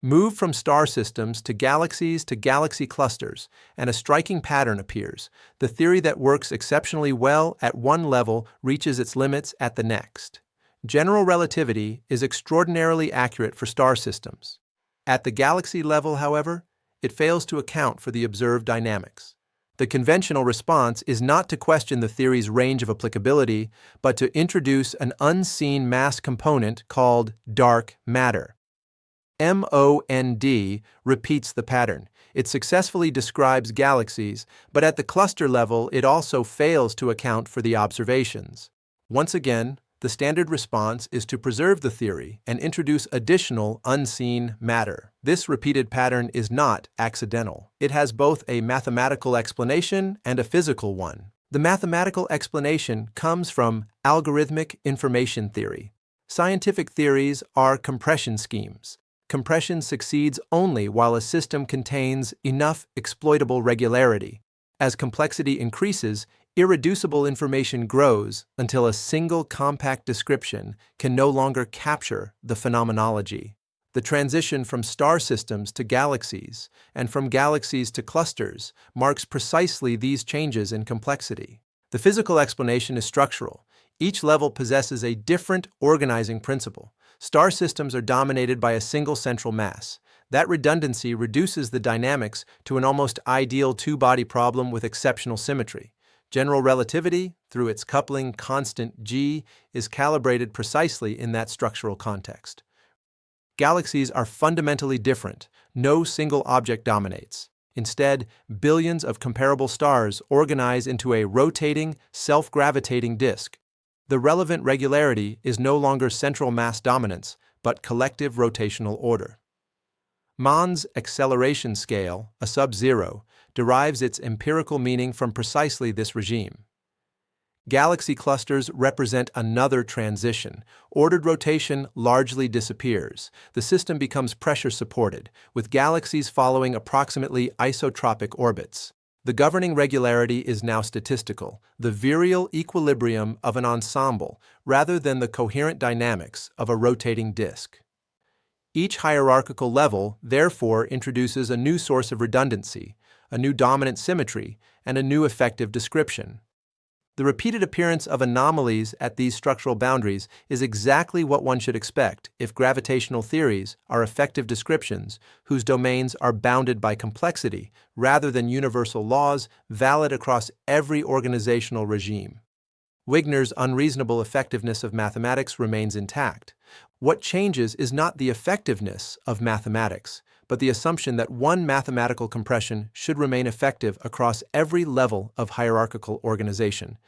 Move from star systems to galaxy clusters, and a striking pattern appears. The theory that works exceptionally well at one level reaches its limits at the next. General relativity is extraordinarily accurate for star systems. At the galaxy level, however, it fails to account for the observed dynamics. The conventional response is not to question the theory's range of applicability, but to introduce an unseen mass component called dark matter. MOND repeats the pattern. It successfully describes galaxies, but at the cluster level it also fails to account for the observations. Once again, the standard response is to preserve the theory and introduce additional unseen matter. This repeated pattern is not accidental. It has both a mathematical explanation and a physical one. The mathematical explanation comes from algorithmic information theory. Scientific theories are compression schemes. Compression succeeds only while a system contains enough exploitable regularity. As complexity increases, irreducible information grows until a single compact description can no longer capture the phenomenology. The transition from star systems to galaxies, and from galaxies to clusters, marks precisely these changes in complexity. The physical explanation is structural. Each level possesses a different organizing principle. Star systems are dominated by a single central mass. That redundancy reduces the dynamics to an almost ideal two-body problem with exceptional symmetry. General relativity, through its coupling constant g, is calibrated precisely in that structural context. Galaxies are fundamentally different. No single object dominates. Instead, billions of comparable stars organize into a rotating, self-gravitating disk. The relevant regularity is no longer central mass dominance, but collective rotational order. Mann's acceleration scale, a sub-zero, derives its empirical meaning from precisely this regime. Galaxy clusters represent another transition. Ordered rotation largely disappears. The system becomes pressure-supported, with galaxies following approximately isotropic orbits. The governing regularity is now statistical, the virial equilibrium of an ensemble, rather than the coherent dynamics of a rotating disk. Each hierarchical level, therefore, introduces a new source of redundancy, a new dominant symmetry, and a new effective description. The repeated appearance of anomalies at these structural boundaries is exactly what one should expect if gravitational theories are effective descriptions whose domains are bounded by complexity rather than universal laws valid across every organizational regime. Wigner's unreasonable effectiveness of mathematics remains intact. What changes is not the effectiveness of mathematics, but the assumption that one mathematical compression should remain effective across every level of hierarchical organization.